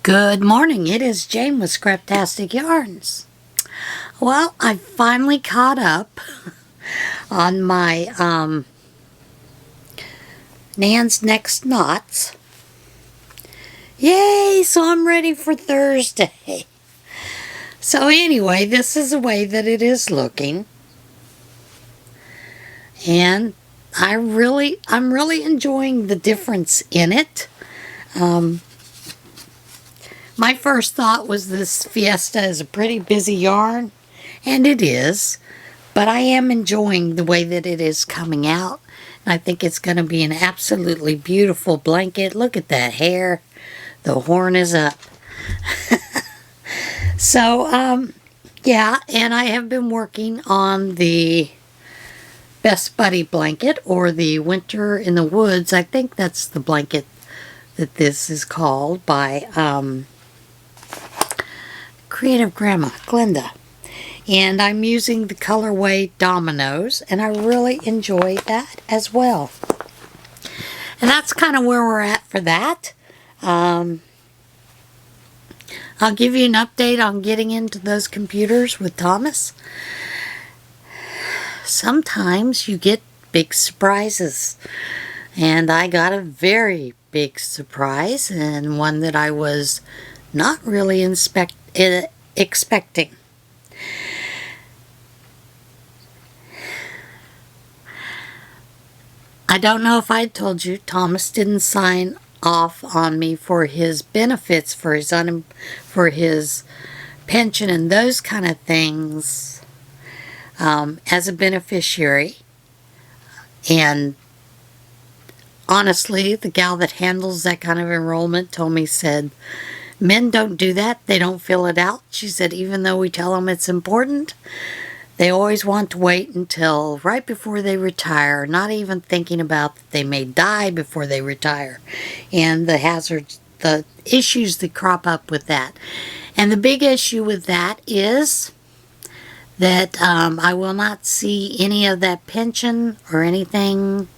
Good morning, it is Jane with Scraptasticyarns. Well, I finally caught up on my Nan's Next Knots. Yay, so I'm ready for Thursday. So anyway, this is the way that it is looking. And I'm really enjoying the difference in it. My first thought was this Fiesta is a pretty busy yarn, and it is, but I am enjoying the way that it is coming out. And I think it's going to be an absolutely beautiful blanket. Look at that hair. The horn is up. So, yeah, and I have been working on the Best Buddy blanket, or the Winter in the Woods. I think that's the blanket that this is called by Creative Grandma Glenda, and I'm using the colorway Dominoes, and I really enjoy that as well. And that's kind of where we're at for that. I'll give you an update on getting into those computers with Thomas. Sometimes you get big surprises, and I got a very big surprise, and one that I was not really expecting. I don't know if I told you, Thomas didn't sign off on me for his benefits, for his pension and those kind of things as a beneficiary. And honestly, the gal that handles that kind of enrollment told me, said, men don't do that. They don't fill it out. She said, even though we tell them it's important, they always want to wait until right before they retire, not even thinking about that they may die before they retire, and the hazards, the issues that crop up with that. And the big issue with that is that I will not see any of that pension or anything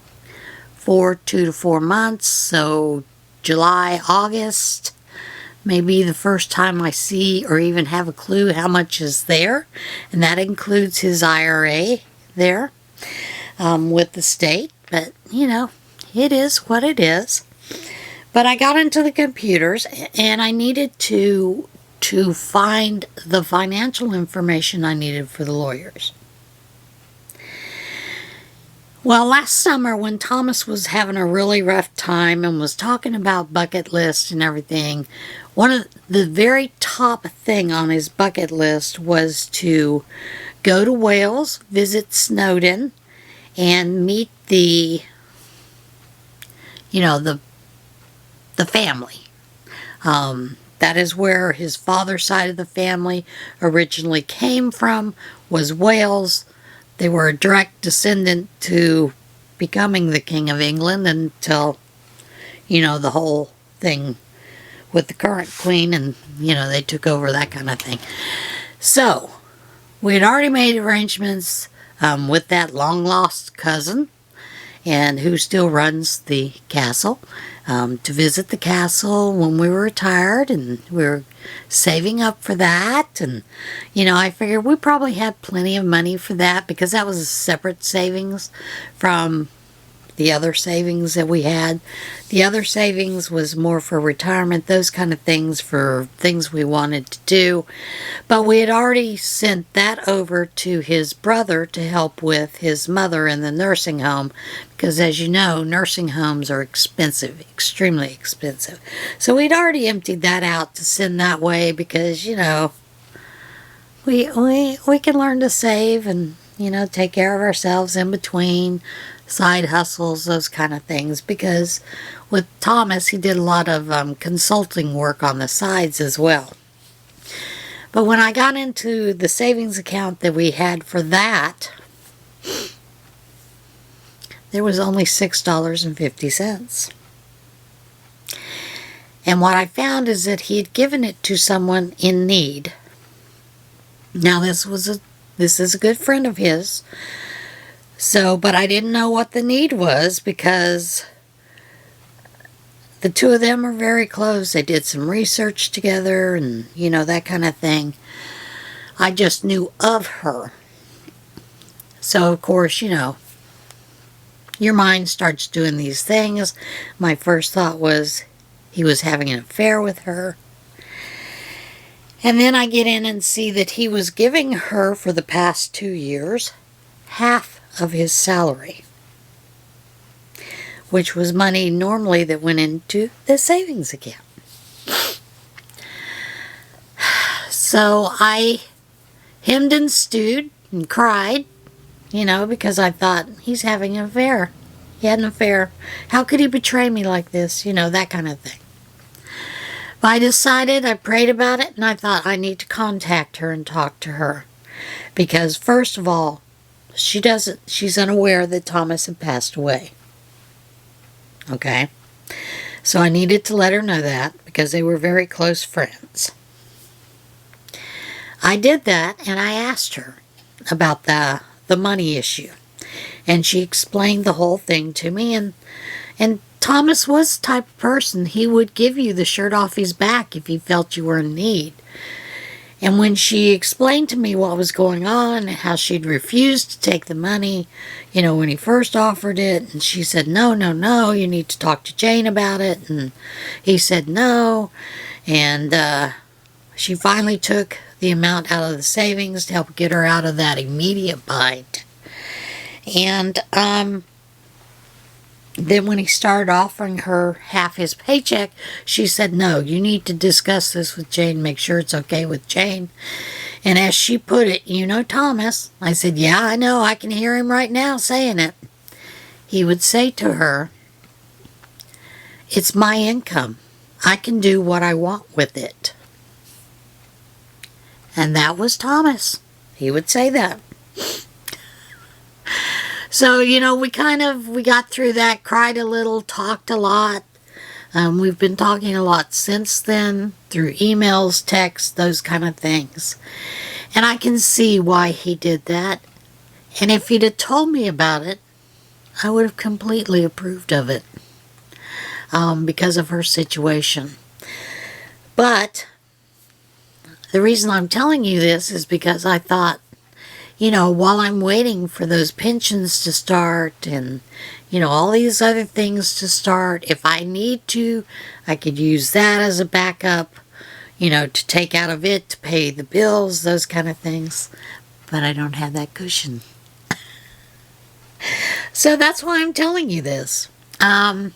for 2 to 4 months. So July, August may be the first time I see or even have a clue how much is there. And that includes his IRA there with the state. But, you know, it is what it is. But I got into the computers, and I needed to find the financial information I needed for the lawyers. Well, last summer when Thomas was having a really rough time and was talking about bucket list and everything, one of the very top thing on his bucket list was to go to Wales, visit Snowdon, and meet the family. That is where his father's side of the family originally came from, was Wales. They were a direct descendant to becoming the King of England until, the whole thing with the current queen, and, they took over, that kind of thing. So, we had already made arrangements with that long-lost cousin, and who still runs the castle, to visit the castle when we were retired, and we were saving up for that. And I figured we probably had plenty of money for that, because that was a separate savings from the other savings that we had. The other savings was more for retirement, those kind of things, for things we wanted to do. But we had already sent that over to his brother to help with his mother in the nursing home, because as you know, nursing homes are expensive, extremely expensive. So we'd already emptied that out to send that way, because, we can learn to save and, take care of ourselves in between side hustles, those kind of things. Because with Thomas, he did a lot of consulting work on the sides as well. But when I got into the savings account that we had for that, there was only $6.50. And what I found is that he had given it to someone in need. Now this is a good friend of his. So, but I didn't know what the need was, because the two of them are very close. They did some research together and, that kind of thing. I just knew of her. So, of course, your mind starts doing these things. My first thought was he was having an affair with her. And then I get in and see that he was giving her, for the past 2 years, half of his salary, which was money normally that went into the savings account. So I hemmed and stewed and cried, because I thought, he's having an affair. He had an affair. How could he betray me like this? That kind of thing. But I decided, I prayed about it, and I thought I need to contact her and talk to her. Because first of all, she's unaware that Thomas had passed away. Okay? So I needed to let her know that, because they were very close friends. I did that, and I asked her about the money issue. And she explained the whole thing to me, and Thomas was the type of person, he would give you the shirt off his back if he felt you were in need. And when she explained to me what was going on, how she'd refused to take the money, when he first offered it, and she said, no, you need to talk to Jane about it, and he said no, and she finally took the amount out of the savings to help get her out of that immediate bind. And then when he started offering her half his paycheck, she said, no, you need to discuss this with Jane, make sure it's okay with Jane. And as she put it, Thomas, I said, yeah, I know, I can hear him right now saying it. He would say to her, it's my income. I can do what I want with it. And that was Thomas. He would say that. So, we got through that, cried a little, talked a lot. We've been talking a lot since then, through emails, texts, those kind of things. And I can see why he did that. And if he'd have told me about it, I would have completely approved of it, because of her situation. But the reason I'm telling you this is because I thought, while I'm waiting for those pensions to start and, all these other things to start, if I need to, I could use that as a backup, to take out of it to pay the bills, those kind of things. But I don't have that cushion. So that's why I'm telling you this. And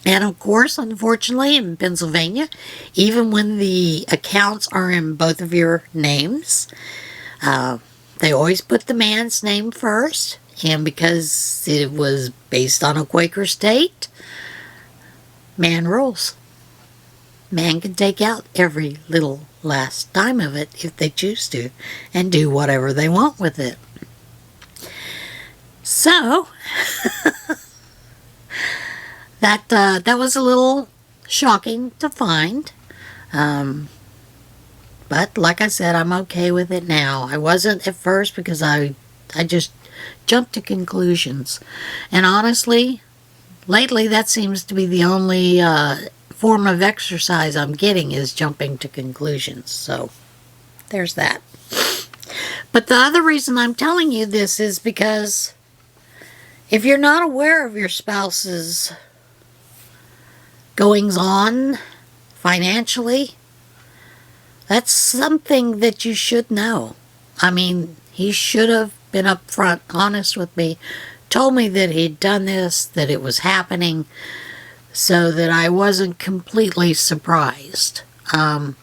of course, unfortunately, in Pennsylvania, even when the accounts are in both of your names, they always put the man's name first, and because it was based on a Quaker state, man rules. Man can take out every little last dime of it if they choose to, and do whatever they want with it. So, that was a little shocking to find. But like I said, I'm okay with it now. I wasn't at first because I just jumped to conclusions. And honestly, lately that seems to be the only form of exercise I'm getting, is jumping to conclusions. So there's that. But the other reason I'm telling you this is because if you're not aware of your spouse's goings on financially, that's something that you should know. I mean, he should have been upfront, honest with me, told me that he'd done this, that it was happening, so that I wasn't completely surprised. And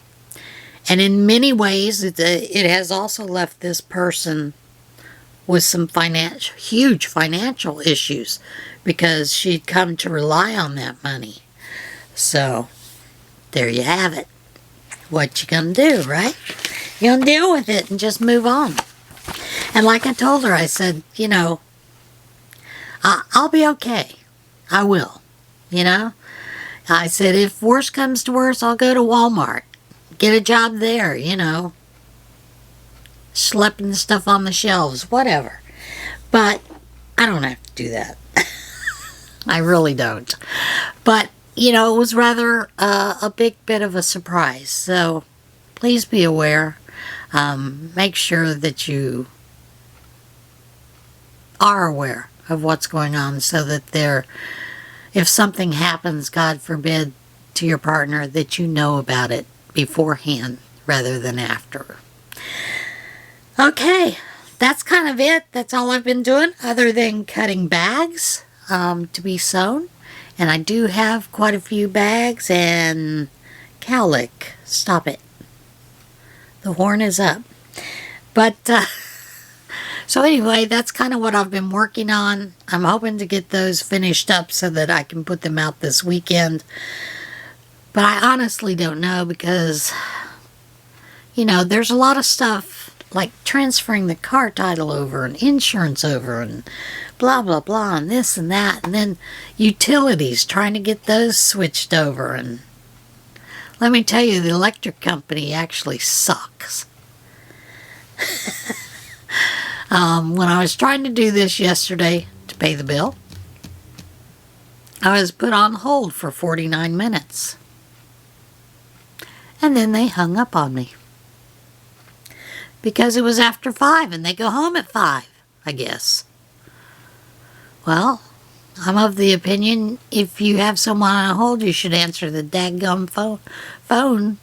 in many ways, it has also left this person with some huge financial issues, because she'd come to rely on that money. So, there you have it. What you gonna do, right? You're gonna deal with it and just move on. And like I told her, I said, I'll be okay. I will, I said, if worse comes to worse, I'll go to Walmart. Get a job there, schlepping stuff on the shelves, whatever. But I don't have to do that. I really don't. But, you know, it was rather a big bit of a surprise. So please be aware. Make sure that you are aware of what's going on so that if something happens, God forbid, to your partner, that you know about it beforehand rather than after. Okay, that's kind of it. That's all I've been doing other than cutting bags to be sewn. And I do have quite a few bags and cowlick. Stop it. The horn is up. But, so anyway, that's kind of what I've been working on. I'm hoping to get those finished up so that I can put them out this weekend. But I honestly don't know because, you know, there's a lot of stuff like transferring the car title over and insurance over and blah, blah, blah, and this and that. And then utilities, trying to get those switched over. And let me tell you, the electric company actually sucks. When I was trying to do this yesterday to pay the bill, I was put on hold for 49 minutes. And then they hung up on me. Because it was after 5 and they go home at 5, I guess. Well, I'm of the opinion if you have someone on hold, you should answer the daggum phone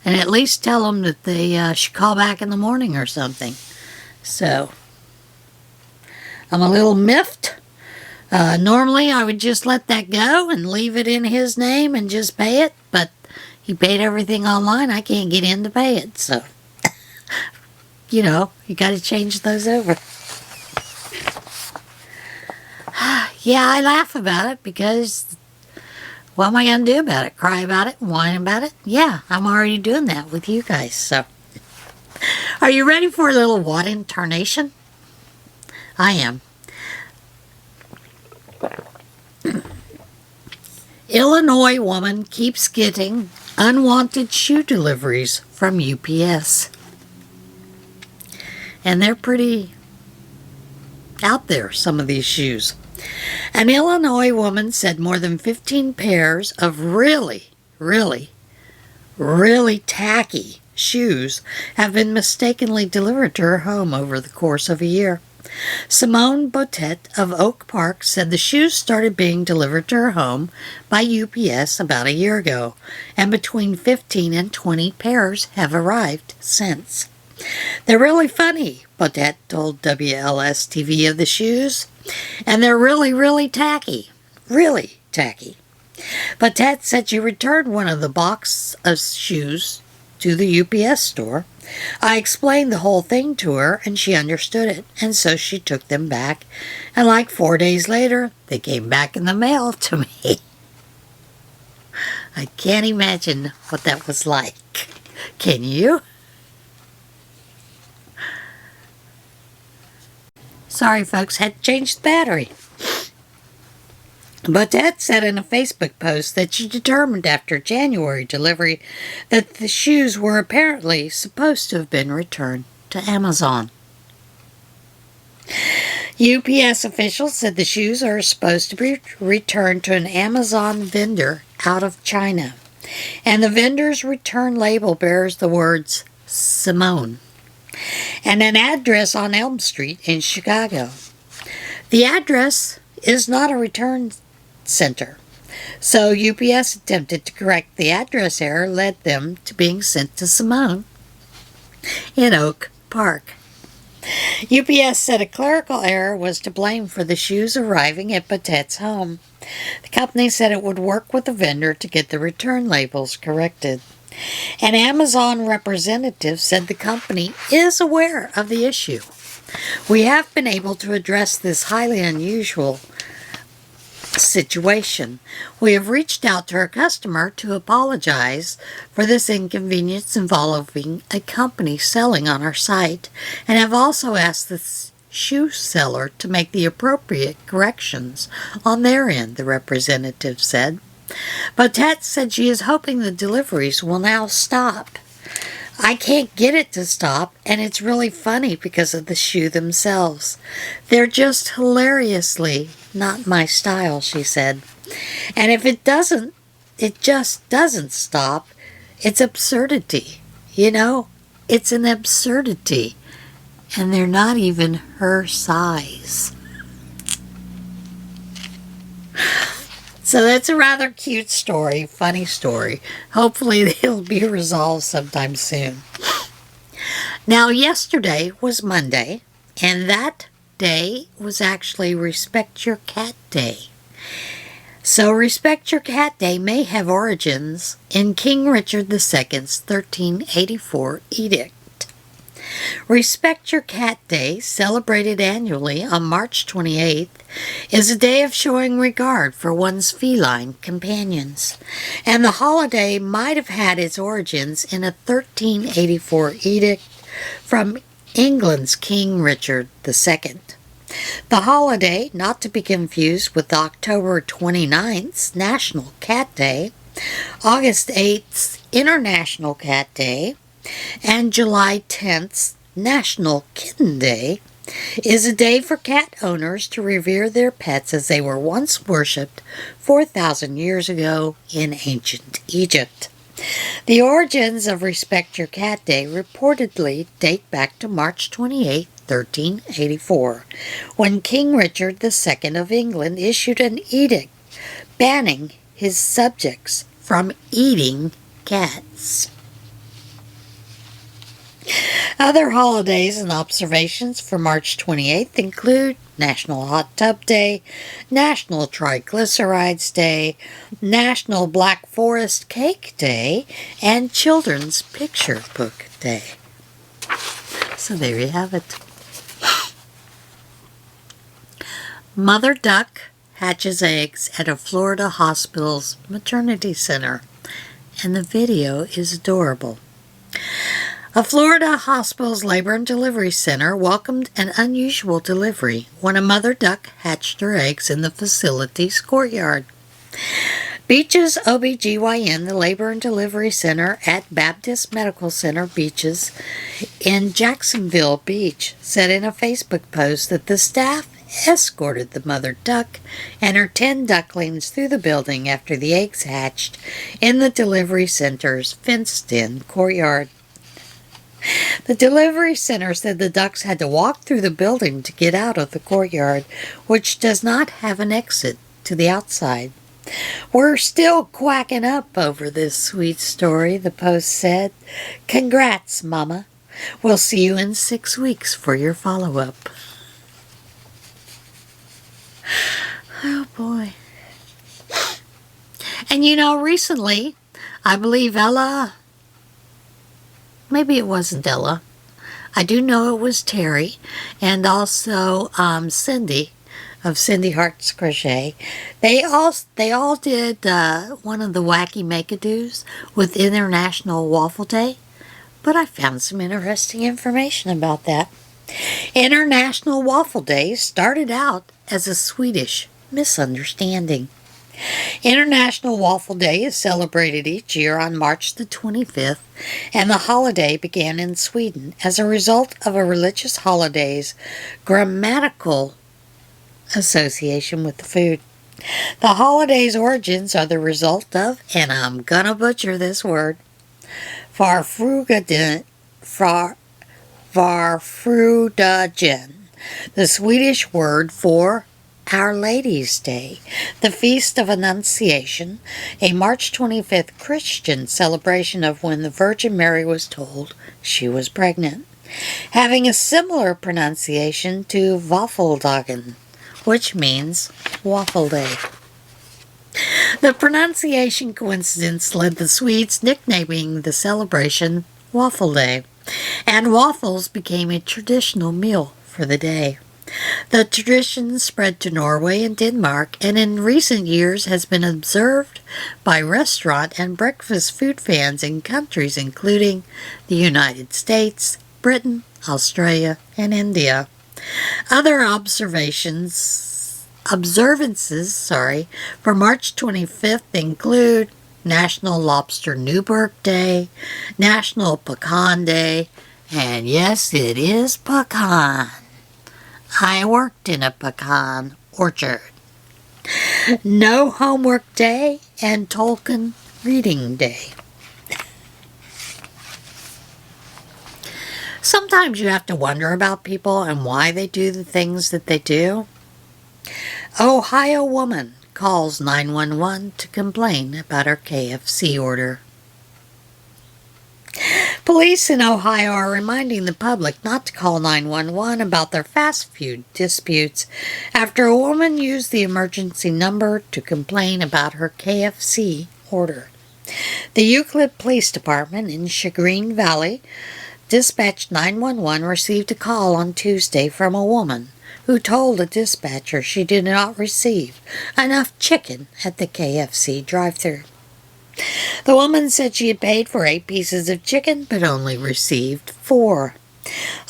and at least tell them that they should call back in the morning or something. So, I'm a little miffed. Normally, I would just let that go and leave it in his name and just pay it, but he paid everything online. I can't get in to pay it, so, you know, you got to change those over. Yeah, I laugh about it because what am I going to do about it? Cry about it? Whine about it? Yeah, I'm already doing that with you guys, so. Are you ready for a little what in tarnation? I am. Illinois woman keeps getting unwanted shoe deliveries from UPS. And they're pretty out there, some of these shoes. An Illinois woman said more than 15 pairs of really tacky shoes have been mistakenly delivered to her home over the course of a year. Simone Botet of Oak Park said the shoes started being delivered to her home by UPS about a year ago, and between 15 and 20 pairs have arrived since. They're really funny, Botet told WLS-TV of the shoes, and they're really tacky. Really tacky. Botet said she returned one of the box of shoes to the UPS store. I explained the whole thing to her, and she understood it, and so she took them back, and like 4 days later, they came back in the mail to me. I can't imagine what that was like. Can you? Sorry, folks, had to change the battery. Botet said in a Facebook post that she determined after January delivery that the shoes were apparently supposed to have been returned to Amazon. UPS officials said the shoes are supposed to be returned to an Amazon vendor out of China, and the vendor's return label bears the words Simone and an address on Elm Street in Chicago. The address is not a return center, so UPS attempted to correct the address error, led them to being sent to Simone in Oak Park. UPS said a clerical error was to blame for the shoes arriving at Botet's home. The company said it would work with the vendor to get the return labels corrected. An Amazon representative said the company is aware of the issue. We have been able to address this highly unusual situation. We have reached out to our customer to apologize for this inconvenience involving a company selling on our site, and have also asked the shoe seller to make the appropriate corrections on their end, the representative said. Botet said she is hoping the deliveries will now stop. I can't get it to stop, and it's really funny because of the shoe themselves. They're just hilariously not my style, she said. And if it doesn't, it just doesn't stop. It's absurdity. You know, it's an absurdity. And they're not even her size. So that's a rather cute story, funny story. Hopefully it'll be resolved sometime soon. Now, yesterday was Monday, and that day was actually Respect Your Cat Day. So Respect Your Cat Day may have origins in King Richard II's 1384 edict. Respect Your Cat Day, celebrated annually on March 28th, is a day of showing regard for one's feline companions, and the holiday might have had its origins in a 1384 edict from England's King Richard II. The holiday, not to be confused with October 29th's National Cat Day, August 8th's International Cat Day, and July 10th's National Kitten Day, is a day for cat owners to revere their pets as they were once worshipped 4,000 years ago in ancient Egypt. The origins of Respect Your Cat Day reportedly date back to March 28, 1384, when King Richard II of England issued an edict banning his subjects from eating cats. Other holidays and observations for March 28th include National Hot Tub Day, National Triglycerides Day, National Black Forest Cake Day, and Children's Picture Book Day. So there you have it. Mother duck hatches eggs at a Florida hospital's maternity center, and the video is adorable. A Florida hospital's labor and delivery center welcomed an unusual delivery when a mother duck hatched her eggs in the facility's courtyard. Beaches OBGYN, the labor and delivery center at Baptist Medical Center Beaches in Jacksonville Beach, said in a Facebook post that the staff escorted the mother duck and her 10 ducklings through the building after the eggs hatched in the delivery center's fenced-in courtyard. The delivery center said the ducks had to walk through the building to get out of the courtyard, which does not have an exit to the outside. We're still quacking up over this sweet story, the post said. Congrats, Mama. We'll see you in 6 weeks for your follow-up. Oh, boy. And you know, recently, I believe Ella... Maybe it wasn't Ella. I do know it was Terry, and also Cindy of Cindy Hart's Crochet. They all did one of the wacky make-a-do's with International Waffle Day, but I found some interesting information about that. International Waffle Day started out as a Swedish misunderstanding. International Waffle Day is celebrated each year on March the 25th, and the holiday began in Sweden as a result of a religious holiday's grammatical association with the food. The holiday's origins are the result of, and I'm gonna butcher this word, Varfrudagen, the Swedish word for Our Lady's Day, the Feast of Annunciation, a March 25th Christian celebration of when the Virgin Mary was told she was pregnant, having a similar pronunciation to Waffeldagen, which means Waffle Day. The pronunciation coincidence led the Swedes nicknaming the celebration Waffle Day, and waffles became a traditional meal for the day. The tradition spread to Norway and Denmark, and in recent years has been observed by restaurant and breakfast food fans in countries including the United States, Britain, Australia, and India. Other observances for March 25th include National Lobster Newburgh Day, National Pecan Day, and yes, it is pecan. I worked in a pecan orchard. No homework day and Tolkien reading day. Sometimes you have to wonder about people and why they do the things that they do. Ohio woman calls 911 to complain about her KFC order. Police in Ohio are reminding the public not to call 911 about their fast food disputes after a woman used the emergency number to complain about her KFC order. The Euclid Police Department in Chagrin Valley dispatched 911 received a call on Tuesday from a woman who told a dispatcher she did not receive enough chicken at the KFC drive-thru. The woman said she had paid for 8 pieces of chicken but only received 4.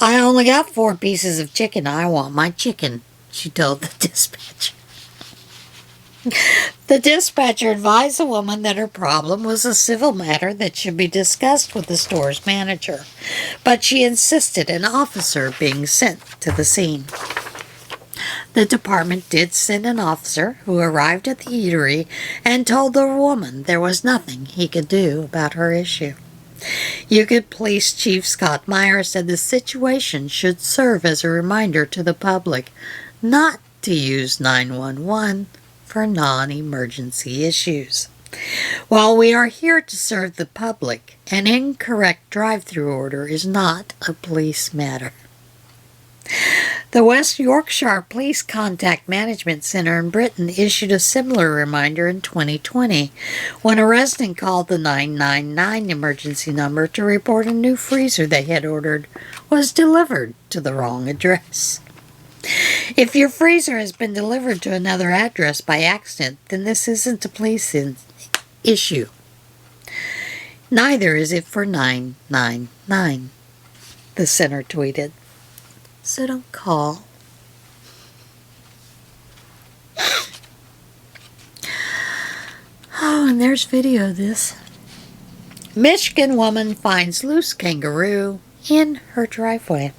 "I only got 4 pieces of chicken. I want my chicken," she told the dispatcher. The dispatcher advised the woman that her problem was a civil matter that should be discussed with the store's manager, but she insisted an officer being sent to the scene. The department did send an officer who arrived at the eatery and told the woman there was nothing he could do about her issue. Euclid Police Chief Scott Meyer said the situation should serve as a reminder to the public not to use 911 for non-emergency issues. While we are here to serve the public, an incorrect drive-thru order is not a police matter. The West Yorkshire Police Contact Management Centre in Britain issued a similar reminder in 2020 when a resident called the 999 emergency number to report a new freezer they had ordered was delivered to the wrong address. If your freezer has been delivered to another address by accident, then this isn't a police issue. Neither is it for 999, the center tweeted. So don't call. Oh, and there's video of this. Michigan woman finds loose kangaroo in her driveway.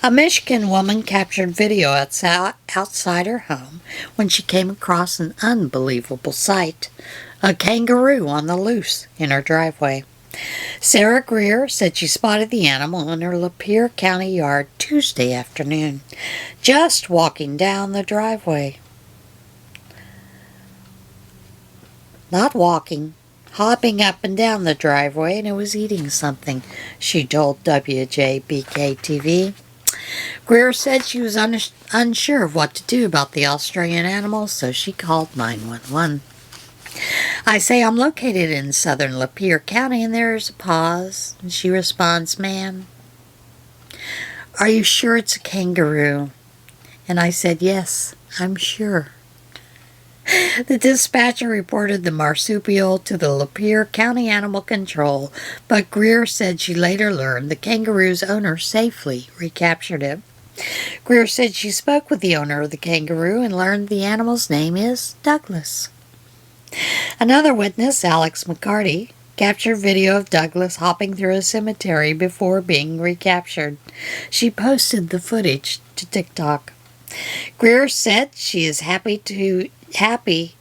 A Michigan woman captured video outside her home when she came across an unbelievable sight, a kangaroo on the loose in her driveway. Sarah Greer said she spotted the animal in her Lapeer County yard Tuesday afternoon, just walking down the driveway. Not walking, hopping up and down the driveway, and it was eating something, she told WJBK-TV. Greer said she was unsure of what to do about the Australian animal, so she called 911. I say, "I'm located in southern Lapeer County," and there's a pause, and she responds, "Ma'am, are you sure it's a kangaroo?" And I said, "Yes, I'm sure." The dispatcher reported the marsupial to the Lapeer County Animal Control, but Greer said she later learned the kangaroo's owner safely recaptured it. Greer said she spoke with the owner of the kangaroo and learned the animal's name is Douglas. Another witness, Alex McCarty, captured video of Douglas hopping through a cemetery before being recaptured. She posted the footage to TikTok. Greer said she is happy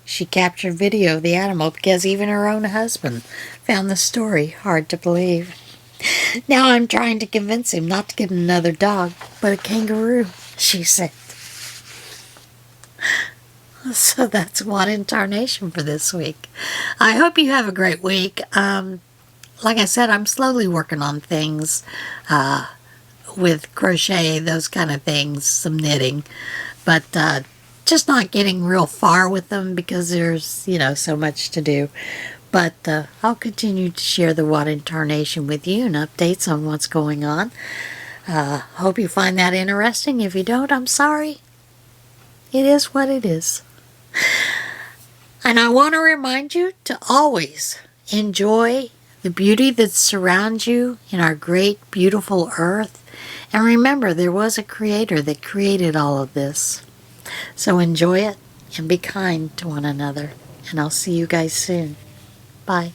she captured video of the animal because even her own husband found the story hard to believe. "Now I'm trying to convince him not to get another dog, but a kangaroo," she said. So that's What in Tarnation for this week. I hope you have a great week. Like I said, I'm slowly working on things with crochet, those kind of things, some knitting, but just not getting real far with them because there's, so much to do. But I'll continue to share the What in Tarnation with you and updates on what's going on. Hope you find that interesting. If you don't, I'm sorry. It is what it is. And I want to remind you to always enjoy the beauty that surrounds you in our great, beautiful earth. And remember, there was a creator that created all of this. So enjoy it and be kind to one another. And I'll see you guys soon. Bye.